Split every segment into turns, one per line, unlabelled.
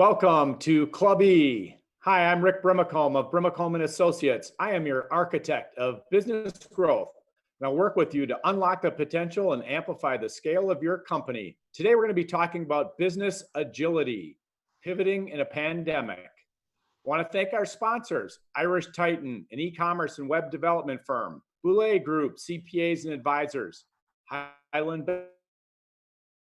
Welcome to Club E. Hi, I'm Rick Brimacombe of Brimacombe & Associates. I am your architect of business growth, and I'll work with you to unlock the potential and amplify the scale of your company. Today, we're going to be talking about business agility, pivoting in a pandemic. I want to thank our sponsors, Irish Titan, an e-commerce and web development firm, Boulay Group, CPAs and advisors, Highland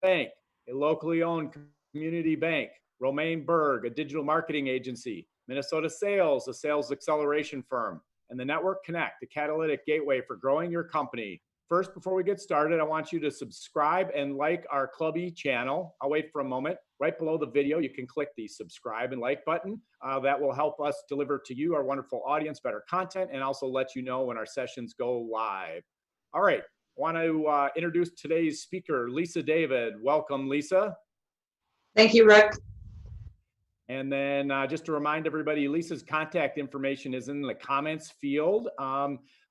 Bank, a locally owned community bank, Romaine Berg, a digital marketing agency, Minnesota Sales, a sales acceleration firm, and the Network Connect, a catalytic gateway for growing your company. First, before we get started, I want you to subscribe and like our Club E channel. I'll wait for a moment. Right below the video, you can click the subscribe and like button. That will help us deliver to you, our wonderful audience, better content, and also let you know when our sessions go live. All right, I want to introduce today's speaker, ldavid. Welcome, Lisa.
Thank you, Rick.
And then just to remind everybody, Lisa's contact information is in the comments field.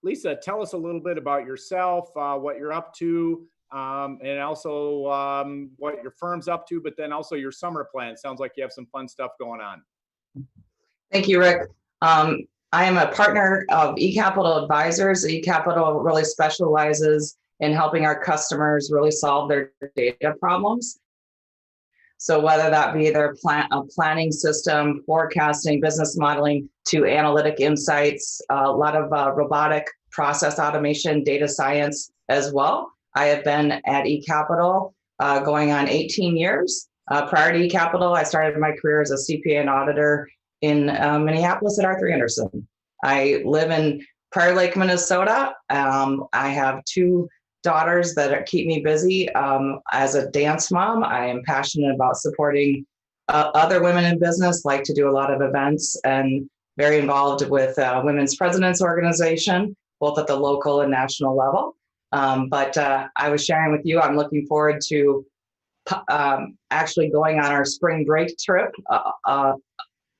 Lisa, tell us a little bit about yourself, what you're up to, and also what your firm's up to, but then also your summer plan. Sounds like you have some fun stuff going on.
Thank you, Rick. I am a partner of eCapital Advisors. eCapital really specializes in helping our customers really solve their data problems. So whether that be their planning system, forecasting, business modeling, to analytic insights, a lot of robotic process automation, data science as well. I have been at eCapital going on 18 years. Prior to eCapital, I started my career as a CPA and auditor in Minneapolis at Arthur Andersen. I live in Prior Lake, Minnesota. I have two daughters that keep me busy. As a dance mom, I am passionate about supporting other women in business, like to do a lot of events, and very involved with Women's Presidents Organization, both at the local and national level. But I was sharing with you, I'm looking forward to actually going on our spring break trip,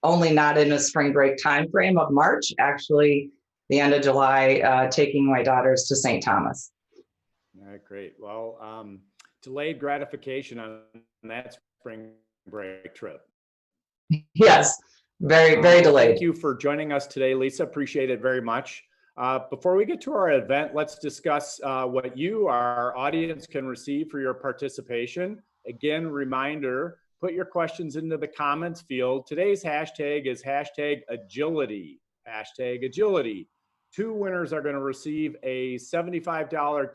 only not in a spring break timeframe of March, actually the end of July, taking my daughters to St. Thomas.
All right, great. Well, delayed gratification on that spring break trip.
Yes, very, very delayed.
Thank you for joining us today, Lisa. Appreciate it very much. Before we get to our event, let's discuss what you, our audience, can receive for your participation. Again, reminder, put your questions into the comments field. Today's hashtag is #agility, #agility. Two winners are going to receive a $75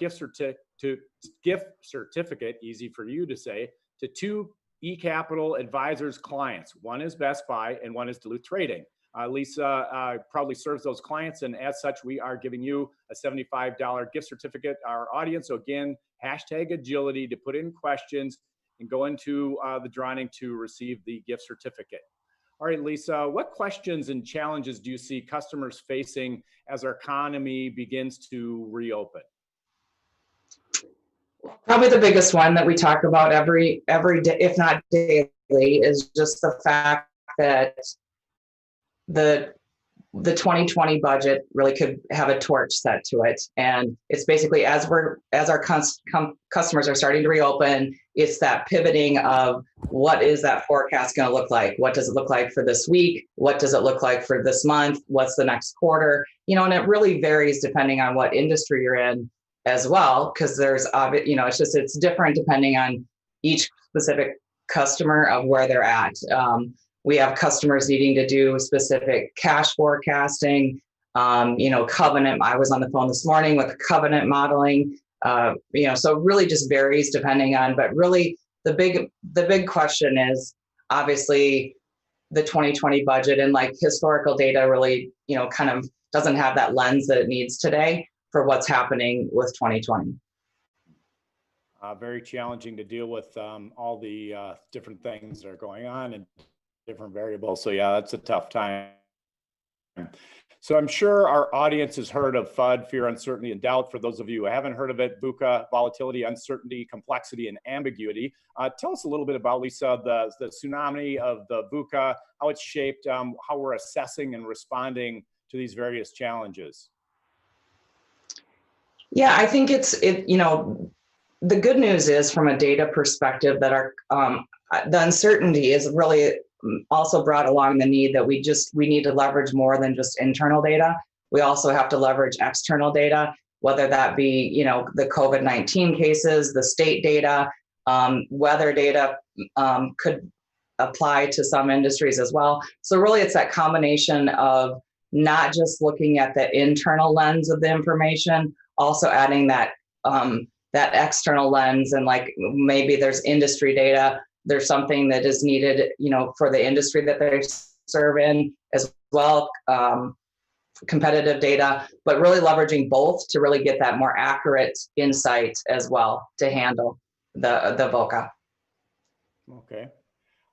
gift certificate, easy for you to say, to two eCapital Advisors clients. One is Best Buy and one is Duluth Trading. Lisa probably serves those clients, and as such, we are giving you a $75 gift certificate, our audience. So again, #agility to put in questions and go into the drawing to receive the gift certificate. All right, Lisa, what questions and challenges do you see customers facing as our economy begins to reopen?
Probably the biggest one that we talk about every day, if not daily, is just the fact that the 2020 budget really could have a torch set to it. And it's basically as our customers are starting to reopen, it's that pivoting of what is that forecast going to look like? What does it look like for this week? What does it look like for this month? What's the next quarter? And it really varies depending on what industry you're in as well, because there's, it's different depending on each specific customer of where they're at. We have customers needing to do specific cash forecasting, covenant. I was on the phone this morning with covenant modeling, so it really just varies depending on, but really the big question is obviously the 2020 budget, and like historical data really, kind of doesn't have that lens that it needs today for what's happening with 2020.
Very challenging to deal with all the different things that are going on and different variables. So yeah, that's a tough time. So I'm sure our audience has heard of FUD, fear, uncertainty, and doubt. For those of you who haven't heard of it, VUCA, volatility, uncertainty, complexity, and ambiguity. Tell us a little bit about, Lisa, the tsunami of the VUCA, how it's shaped, how we're assessing and responding to these various challenges.
Yeah, I think the good news is from a data perspective that the uncertainty is really also brought along the need that we need to leverage more than just internal data. We also have to leverage external data, whether that be, the COVID-19 cases, the state data, weather data could apply to some industries as well. So really it's that combination of not just looking at the internal lens of the information, also adding that external lens, and like maybe there's industry data, there's something that is needed, for the industry that they serve in as well, competitive data, but really leveraging both to really get that more accurate insight as well to handle the VUCA.
Okay.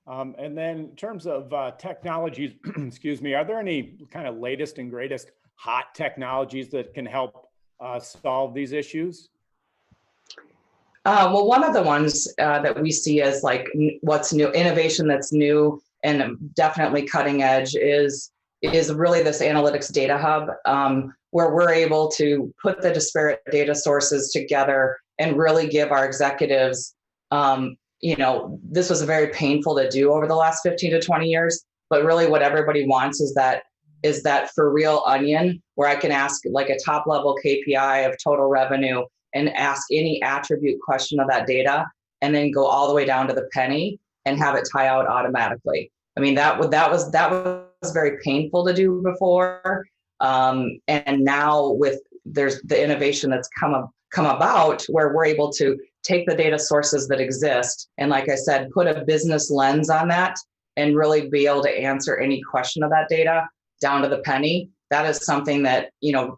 And then in terms of technologies, excuse me, are there any kind of latest and greatest hot technologies that can help solve these issues?
Well, one of the ones that we see as like what's new, innovation that's new and definitely cutting edge is really this analytics data hub, where we're able to put the disparate data sources together and really give our executives, this was very painful to do over the last 15 to 20 years, but really what everybody wants is that for real onion, where I can ask like a top level KPI of total revenue and ask any attribute question of that data, and then go all the way down to the penny and have it tie out automatically. I mean, that was very painful to do before. And now there's the innovation that's come about where we're able to take the data sources that exist and, like I said, put a business lens on that and really be able to answer any question of that data down to the penny. That is something that,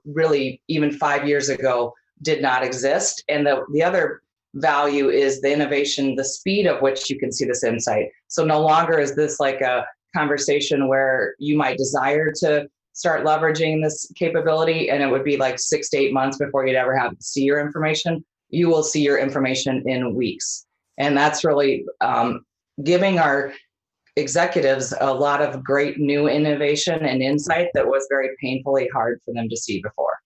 really even 5 years ago did not exist. And the other value is the innovation, the speed of which you can see this insight. So no longer is this like a conversation where you might desire to start leveraging this capability and it would be like 6 to 8 months before you'd ever have to see your information. You will see your information in weeks. And that's really giving our executives a lot of great new innovation and insight that was very painfully hard for them to see before.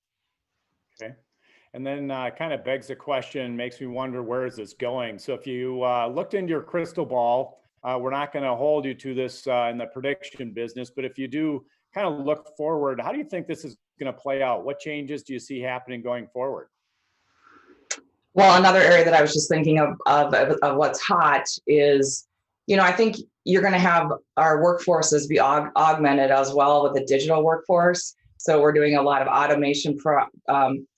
Okay. And then kind of begs the question, makes me wonder, where is this going? So if you looked into your crystal ball, we're not going to hold you to this in the prediction business, but if you do kind of look forward, how do you think this is going to play out? What changes do you see happening going forward?
Well, another area that I was just thinking of what's hot is, I think you're going to have our workforces be augmented as well with a digital workforce. So we're doing a lot of automation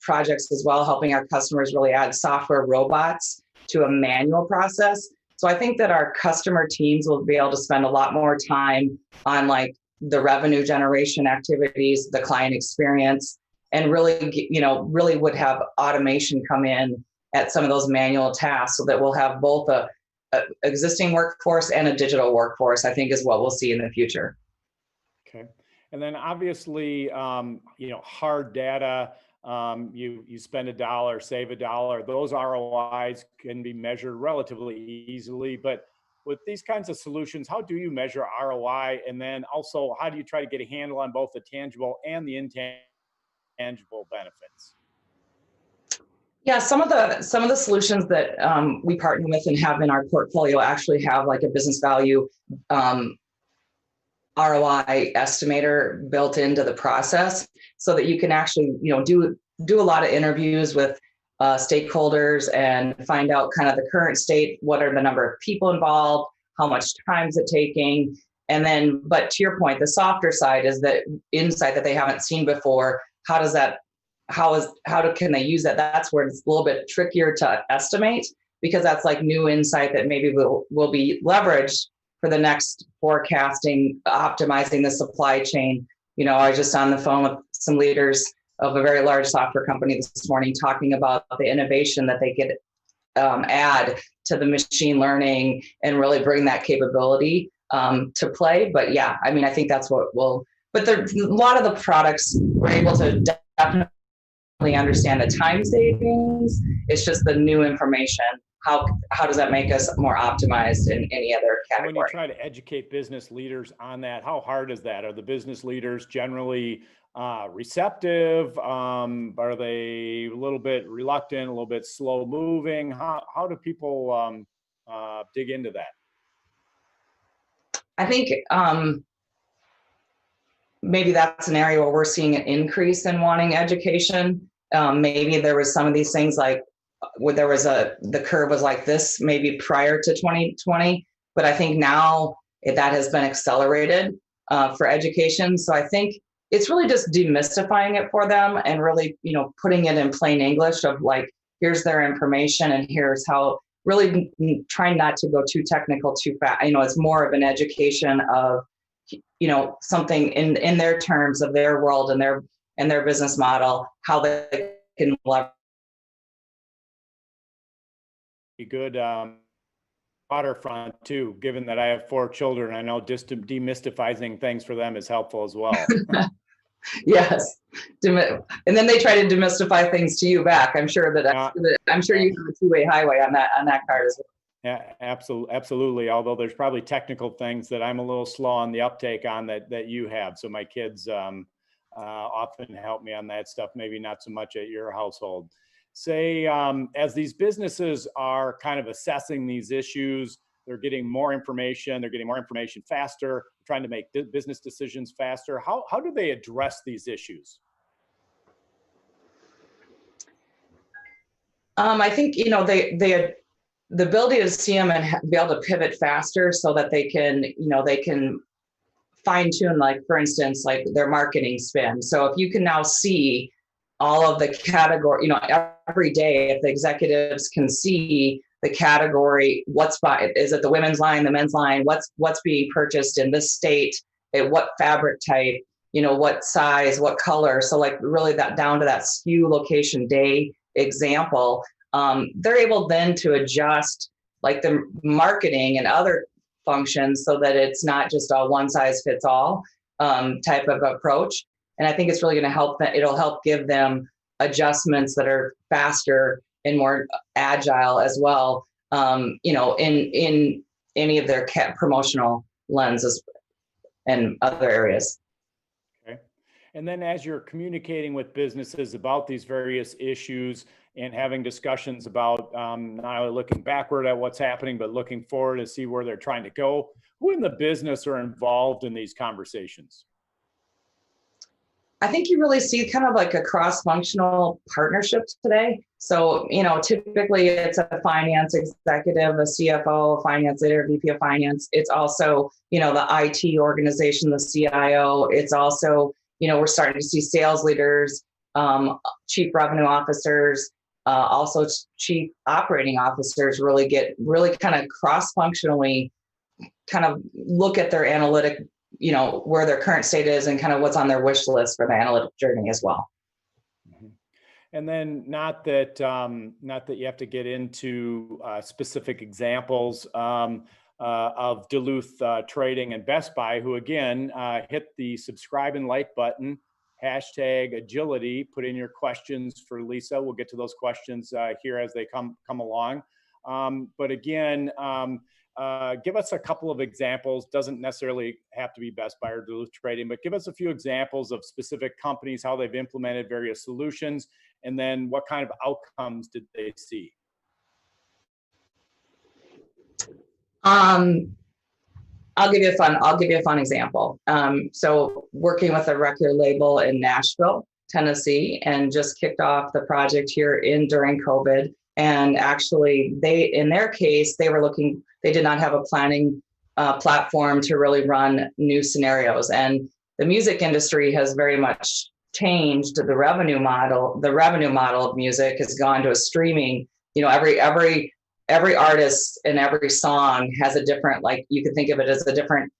projects as well, helping our customers really add software robots to a manual process. So I think that our customer teams will be able to spend a lot more time on like the revenue generation activities, the client experience, and really, really would have automation come in at some of those manual tasks so that we'll have both a existing workforce and a digital workforce, I think is what we'll see in the future.
Okay. And then obviously, hard data, you spend $1, save $1, those ROIs can be measured relatively easily, but with these kinds of solutions, how do you measure ROI? And then also, how do you try to get a handle on both the tangible and the intangible benefits?
Yeah, some of the solutions that we partner with and have in our portfolio actually have like a business value ROI estimator built into the process, so that you can actually do a lot of interviews with stakeholders and find out kind of the current state, what are the number of people involved, how much time is it taking, and then, but to your point, the softer side is the insight that they haven't seen before. How can they use that? That's where it's a little bit trickier to estimate, because that's like new insight that maybe will be leveraged for the next forecasting, optimizing the supply chain. I was just on the phone with some leaders of a very large software company this morning talking about the innovation that they could add to the machine learning and really bring that capability to play. But yeah, I mean, I think that's what but a lot of the products we're able to definitely understand the time savings. It's just the new information. How does that make us more optimized in any other category?
When you try to educate business leaders on that, how hard is that? Are the business leaders generally receptive? Are they a little bit reluctant, a little bit slow moving? How do people dig into that?
I think maybe that's an area where we're seeing an increase in wanting education. Maybe there was some of these things like where there was the curve was like this maybe prior to 2020, but I think now that has been accelerated for education. So I think it's really just demystifying it for them and really, putting it in plain English of like, here's their information and here's how, really trying not to go too technical too fast. It's more of an education of, something in their terms of their world and their business model, how they can leverage.
Good waterfront too, given that I have 4 children. I know just demystifying things for them is helpful as well.
Yes. And then they try to demystify things to you back. I'm sure you have a two-way highway on that card as well.
Yeah, absolutely. Although there's probably technical things that I'm a little slow on the uptake on that you have. So my kids often help me on that stuff, maybe not so much at your household. Say, as these businesses are kind of assessing these issues, they're getting more information faster, trying to make business decisions faster. How do they address these issues?
I think, the ability to see them and be able to pivot faster so that they can fine tune, like, for instance, like their marketing spend. So if you can now see all of the category, every day, if the executives can see the category, is it the women's line, the men's line, what's being purchased in this state, at what fabric type, what size, what color. So like really that down to that SKU location day example, they're able then to adjust like the marketing and other functions so that it's not just a one size fits all type of approach. And I think it's really going to help that it'll help give them adjustments that are faster and more agile as well, in any of their promotional lenses and other areas.
Okay. And then as you're communicating with businesses about these various issues and having discussions about not only looking backward at what's happening, but looking forward to see where they're trying to go, who in the business are involved in these conversations?
I think you really see kind of like a cross-functional partnership today. So, typically it's a finance executive, a CFO, a finance leader, VP of finance. It's also, the IT organization, the CIO. It's also, we're starting to see sales leaders, chief revenue officers, also chief operating officers really kind of cross-functionally kind of look at their analytic, where their current state is and kind of what's on their wish list for the analytic journey as well.
Mm-hmm. And then not that you have to get into specific examples of Duluth Trading and Best Buy, who again hit the subscribe and like button, #agility, put in your questions for Lisa. We'll get to those questions here as they come along. But again, give us a couple of examples. Doesn't necessarily have to be Best Buy or Duluth Trading, but give us a few examples of specific companies, how they've implemented various solutions, and then what kind of outcomes did they see?
I'll give you a fun example. So working with a record label in Nashville, Tennessee, and just kicked off the project here during COVID. And actually in their case, they did not have a planning platform to really run new scenarios. And the music industry has very much changed the revenue model. The revenue model of music has gone to a streaming, every artist and every song has a different, like you could think of it as a different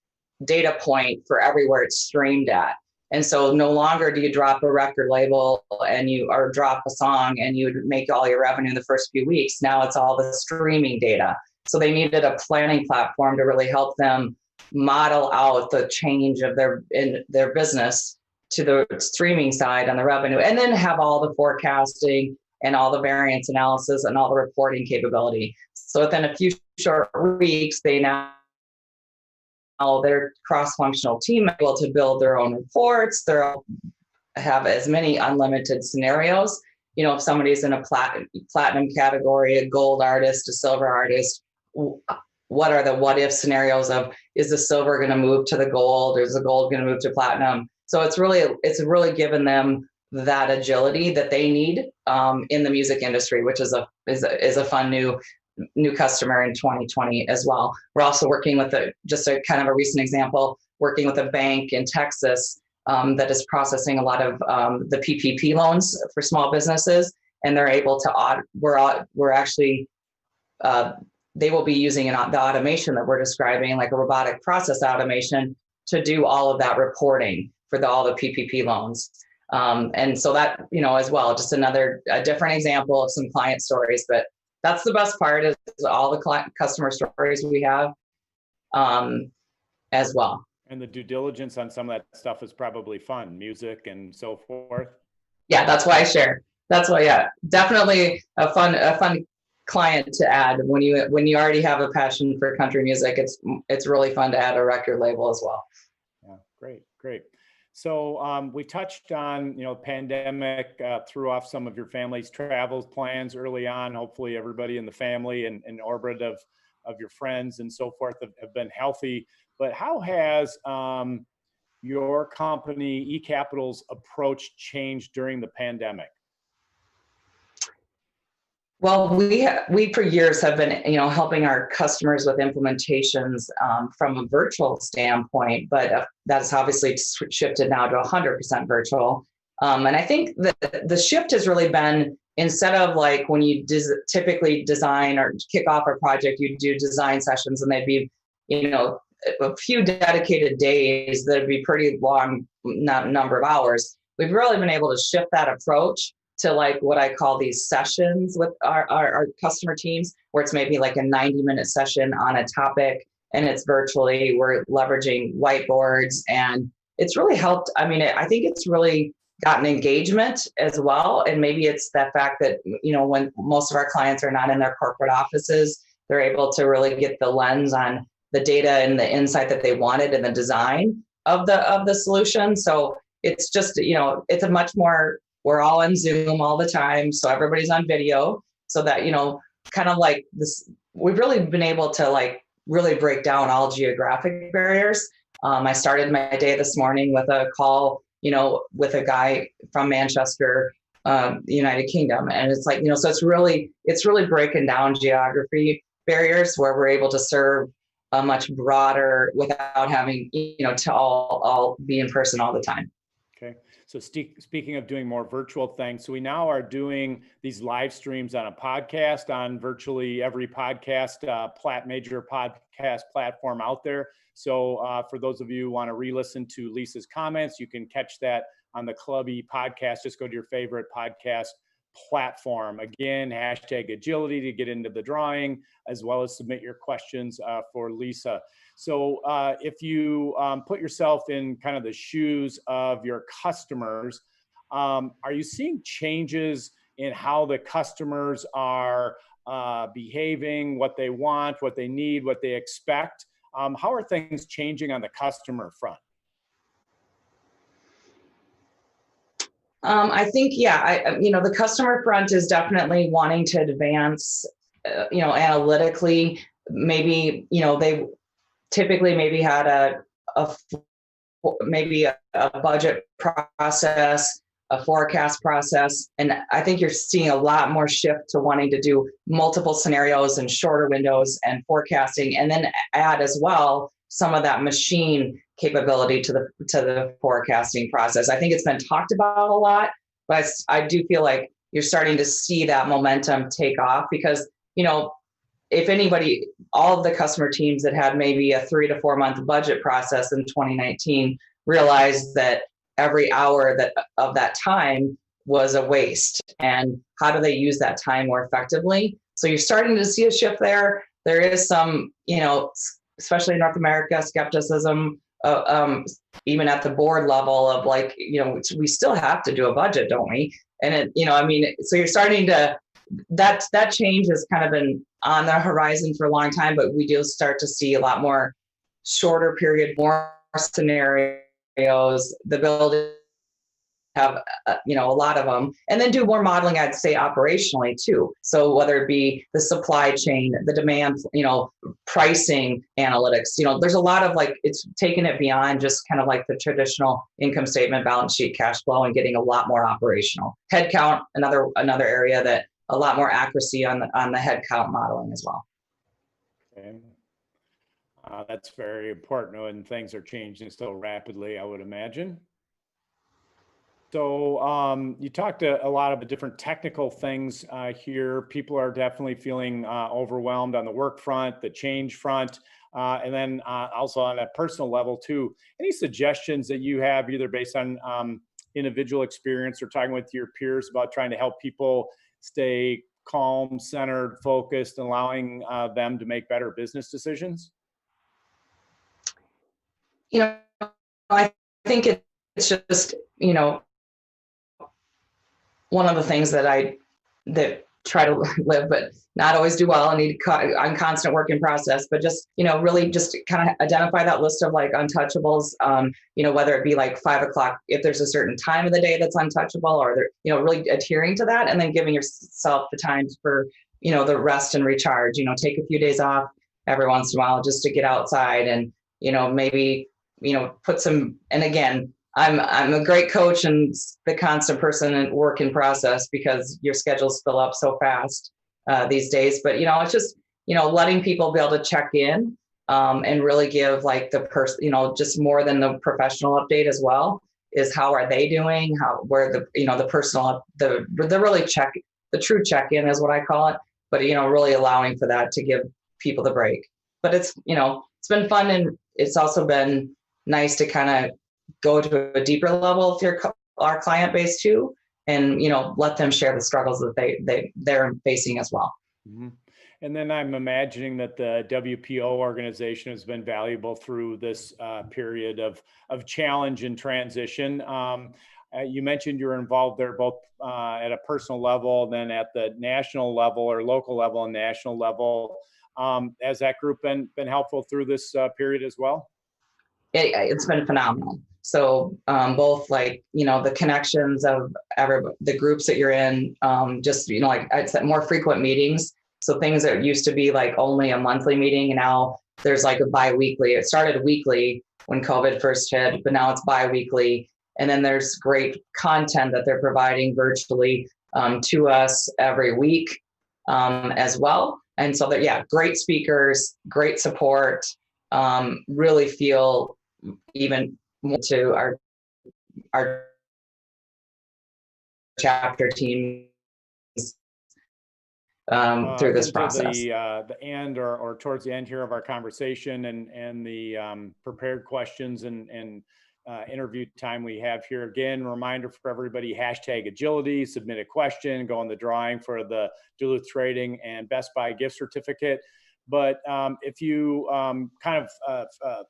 data point for everywhere it's streamed at. And so no longer do you drop a record label or drop a song and you would make all your revenue in the first few weeks. Now it's all the streaming data. So they needed a planning platform to really help them model out the change of their business to the streaming side on the revenue, and then have all the forecasting and all the variance analysis and all the reporting capability. So within a few short weeks, their cross-functional team able to build their own reports. They'll have as many unlimited scenarios. If somebody's in a platinum category, a gold artist, a silver artist, what are the what if scenarios of is the silver going to move to the gold, or is the gold going to move to platinum? So it's really given them that agility that they need in the music industry, which is a fun new customer in 2020 as well. We're also working with just a kind of a recent example, working with a bank in Texas that is processing a lot of the PPP loans for small businesses, and they're able to we're actually they will be using the automation that we're describing, like a robotic process automation, to do all of that reporting for all the PPP loans. And so that, as well, just a different example of some client stories. But that's the best part, is all the customer stories we have as well.
And the due diligence on some of that stuff is probably fun, music and so forth.
Yeah, that's why I share. That's why, yeah, definitely a fun client to add when you already have a passion for country music. It's really fun to add a record label as well.
Yeah, great. So we touched on, pandemic threw off some of your family's travel plans early on. Hopefully everybody in the family and orbit of your friends and so forth have been healthy. But how has your company, eCapital's approach changed during the pandemic?
Well, we for years have been, helping our customers with implementations from a virtual standpoint, but that's obviously shifted now to 100% virtual. And I think that the shift has really been, instead of like when you typically design or kick off a project, you do design sessions, and they'd be, a few dedicated days that'd be pretty long number of hours. We've really been able to shift that approach to like what I call these sessions with our customer teams, where it's maybe like a 90-minute session on a topic, and it's virtually. We're leveraging whiteboards, and it's really helped. I mean, I think it's really gotten engagement as well. And maybe it's that fact that, when most of our clients are not in their corporate offices, they're able to really get the lens on the data and the insight that they wanted in the design of the solution. So it's just, it's a much more, we're all on Zoom all the time, so everybody's on video, so that, kind of like this, we've really been able to like really break down all geographic barriers. I started my day this morning with a call, with a guy from Manchester, United Kingdom, and it's like, so it's really breaking down geography barriers, where we're able to serve a much broader without having, to all be in person all the time.
Okay. So speaking of doing more virtual things, so we now are doing these live streams on a podcast on virtually every podcast, major podcast platform out there. So for those of you who want to re-listen to Lisa's comments, you can catch that on the Clubby podcast. Just go to your favorite podcast platform. Again, #agility to get into the drawing, as well as submit your questions for Lisa. So if you put yourself in kind of the shoes of your customers, are you seeing changes in how the customers are behaving, what they want, what they need, what they expect? How are things changing on the customer front?
I think, the customer front is definitely wanting to advance, analytically. Maybe, they typically maybe had a budget process, a forecast process. And I think you're seeing a lot more shift to wanting to do multiple scenarios and shorter windows and forecasting, and then add as well some of that machine capability to the forecasting process. I think it's been talked about a lot, but I do feel like you're starting to see that momentum take off, because, if anybody, all of the customer teams that had maybe a 3 to 4 month budget process in 2019 realized that every hour of that time was a waste, and how do they use that time more effectively? So you're starting to see a shift there. There is some, especially in North America, skepticism, even at the board level of like, we still have to do a budget, don't we? And so you're starting to, that change has kind of been on the horizon for a long time, but we do start to see a lot more shorter period, more scenarios, the ability have a lot of them, and then do more modeling, I'd say, operationally too. So whether it be the supply chain, the demand, pricing analytics, there's a lot of it's taking it beyond just kind of like the traditional income statement, balance sheet, cash flow, and getting a lot more operational. Headcount, another area that a lot more accuracy on the headcount modeling as well.
Okay. That's very important, and things are changing so rapidly, I would imagine. So you talked a lot of the different technical things here. People are definitely feeling overwhelmed on the work front, the change front, and then also on a personal level too. Any suggestions that you have, either based on individual experience or talking with your peers about trying to help people stay calm, centered, focused, and allowing them to make better business decisions?
I think it's just, one of the things that try to live, but not always do well. I'm constant work in process, but just, really just kind of identify that list of untouchables, whether it be 5 o'clock, if there's a certain time of the day that's untouchable, or they're, really adhering to that, and then giving yourself the times for, the rest and recharge, take a few days off every once in a while just to get outside and, maybe, put some, and again, I'm a great coach and the constant person and work in process, because your schedules fill up so fast these days. But, it's just, letting people be able to check in and really give the person, just more than the professional update as well, is how are they doing? Where the personal, the really the true check-in is what I call it. But, really allowing for that to give people the break. But it's, it's been fun, and it's also been nice to kind of go to a deeper level with our client base too, and let them share the struggles that they're facing as well.
Mm-hmm. And then I'm imagining that the WPO organization has been valuable through this period of challenge and transition. You mentioned you're involved there both at a personal level, then at the national level or local level and national level. Has that group been helpful through this period as well?
It's been phenomenal. So both the connections of the groups that you're in, just, I'd say more frequent meetings. So things that used to be only a monthly meeting, and now there's a bi-weekly. It started weekly when COVID first hit, but now it's bi-weekly. And then there's great content that they're providing virtually to us every week as well. And so great speakers, great support, really feel even more to our chapter teams through this process.
The end or towards the end here of our conversation and the prepared questions and interview time we have here. Again, reminder for everybody, #agility, submit a question, go on the drawing for the Duluth Trading and Best Buy gift certificate. But if you kind of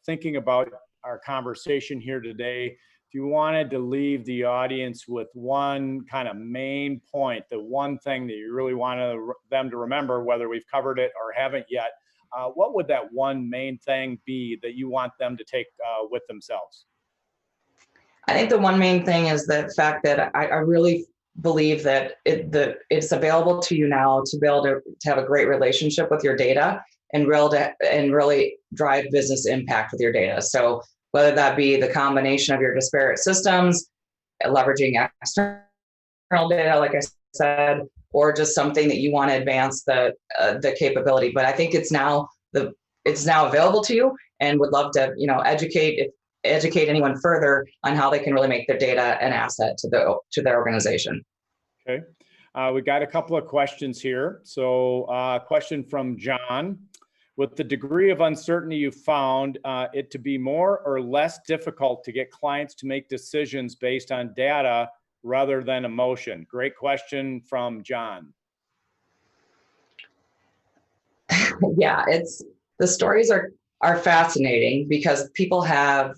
thinking about our conversation here today, if you wanted to leave the audience with one kind of main point, the one thing that you really wanted them to remember, whether we've covered it or haven't yet, what would that one main thing be that you want them to take with themselves?
I think the one main thing is the fact that I really believe that it's available to you now to be able to have a great relationship with your data and really drive business impact with your data. So whether that be the combination of your disparate systems, leveraging external data, like I said, or just something that you want to advance the capability. But I think it's now available to you, and would love to educate anyone further on how they can really make their data an asset to their organization.
Okay, we got a couple of questions here. So question from John: with the degree of uncertainty you found it to be more or less difficult to get clients to make decisions based on data rather than emotion? Great question from John.
Yeah, the stories are fascinating because people have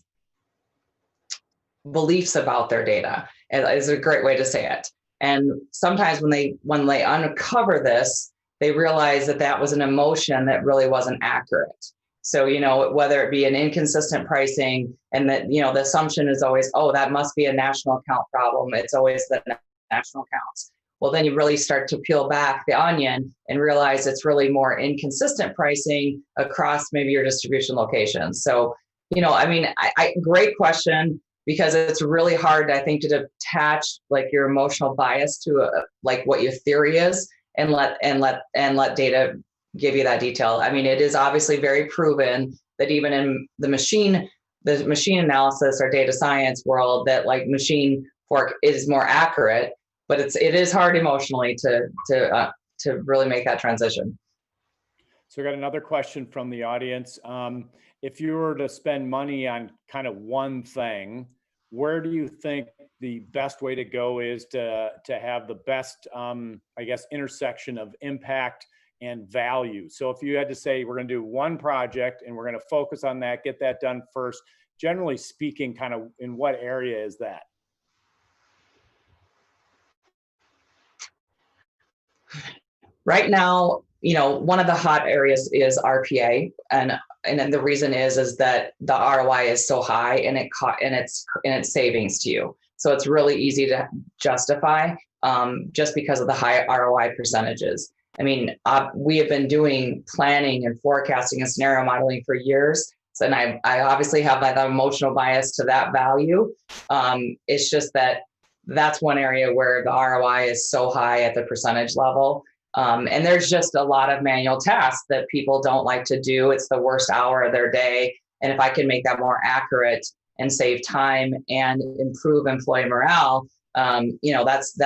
beliefs about their data, is a great way to say it. And sometimes when they uncover this, they realize that was an emotion that really wasn't accurate. So, whether it be an inconsistent pricing and that, the assumption is always, oh, that must be a national account problem. It's always the national accounts. Well, then you really start to peel back the onion and realize it's really more inconsistent pricing across maybe your distribution locations. So, great question, because it's really hard, I think, to detach like your emotional bias to like what your theory is and let data give you that detail. I mean, it is obviously very proven that even in the machine analysis or data science world, that like machine fork is more accurate, but it is hard emotionally to really make that transition.
So I got another question from the audience. If you were to spend money on kind of one thing, where do you think the best way to go is to have the best, I guess, intersection of impact and value? So if you had to say, we're going to do one project and we're going to focus on that, get that done first, generally speaking, kind of in what area is that?
Right now, one of the hot areas is RPA, and then the reason is that the ROI is so high and it's savings to you. So it's really easy to justify just because of the high ROI percentages. I mean, we have been doing planning and forecasting and scenario modeling for years. So, and I obviously have that emotional bias to that value. It's just that that's one area where the ROI is so high at the percentage level. And there's just a lot of manual tasks that people don't like to do. It's the worst hour of their day. And if I can make that more accurate and save time and improve employee morale, that's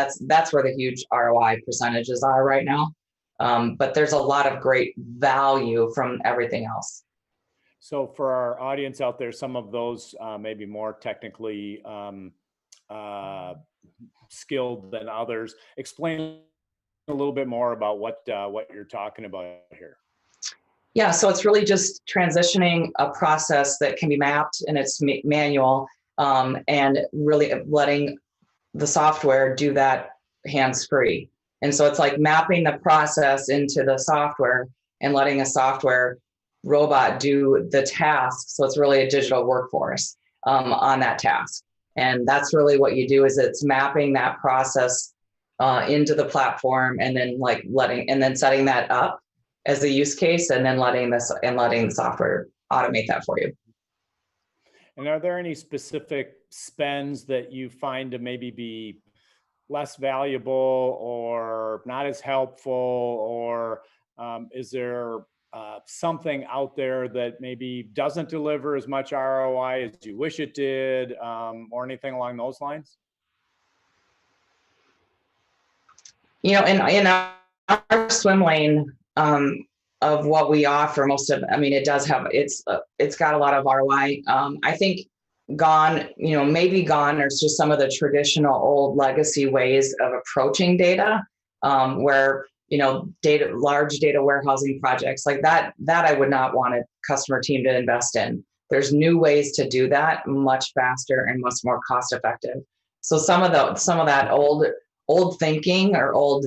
where the huge ROI percentages are right now. But there's a lot of great value from everything else.
So for our audience out there, some of those maybe more technically skilled than others, explain a little bit more about what you're talking about here.
Yeah, so it's really just transitioning a process that can be mapped and it's manual, and really letting the software do that hands-free. And so it's like mapping the process into the software and letting a software robot do the task. So it's really a digital workforce on that task. And that's really what you do, is it's mapping that process into the platform, and then setting that up as a use case, and then letting the software automate that for you.
And are there any specific spends that you find to maybe be less valuable or not as helpful, or is there something out there that maybe doesn't deliver as much ROI as you wish it did, or anything along those lines?
In our swim lane of what we offer, it does have, it's got a lot of ROI. I think maybe gone, there's just some of the traditional old legacy ways of approaching data, where, large data warehousing projects like that I would not want a customer team to invest in. There's new ways to do that much faster and much more cost effective. So some of that old thinking, or old,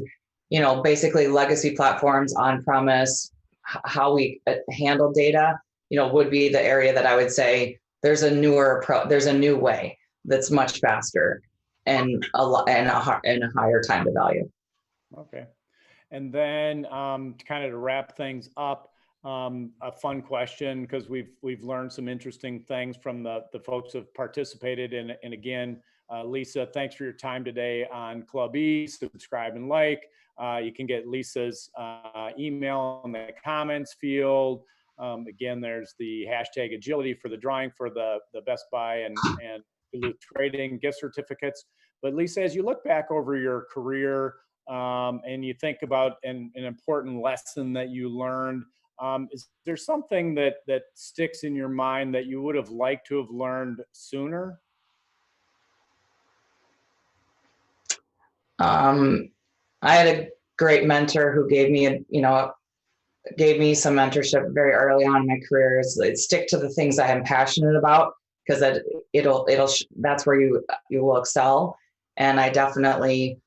basically legacy platforms on premise, how we handle data, would be the area that I would say there's a new way that's much faster and a higher time to value.
Okay. And then kind of to wrap things up, a fun question, because we've learned some interesting things from the folks who have participated. And again, Lisa, thanks for your time today on Club E. Subscribe and like. You can get Lisa's email in the comments field. Again, there's the hashtag agility for the drawing for the Best Buy and Duluth Trading gift certificates. But Lisa, as you look back over your career and you think about an important lesson that you learned, is there something that sticks in your mind that you would have liked to have learned sooner?
I had a great mentor who gave me some mentorship very early on in my career. Is stick to the things I am passionate about, because that's where you will excel. And I definitely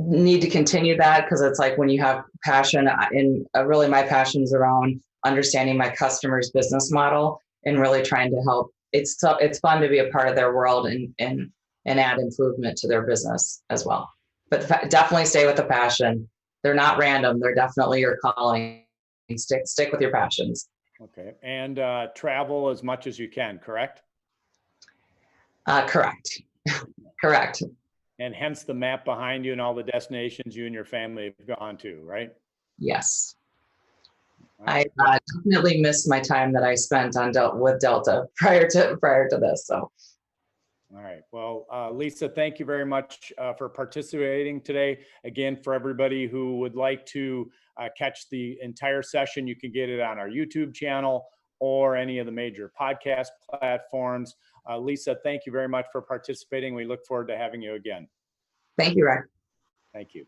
need to continue that, because it's like when you have passion, and really my passion is around understanding my customer's business model and really trying to help. It's fun to be a part of their world and add improvement to their business as well. But definitely stay with the passion. They're not random. They're definitely your calling. Stick with your passions.
Okay. And travel as much as you can, correct?
Correct. Correct.
And hence the map behind you and all the destinations you and your family have gone to, right?
Yes.
Right.
I definitely missed my time that I spent on with Delta prior to this. So.
All right. Well, Lisa, thank you very much for participating today. Again, for everybody who would like to catch the entire session, you can get it on our YouTube channel or any of the major podcast platforms. Lisa, thank you very much for participating. We look forward to having you again.
Thank you, Rick.
Thank you.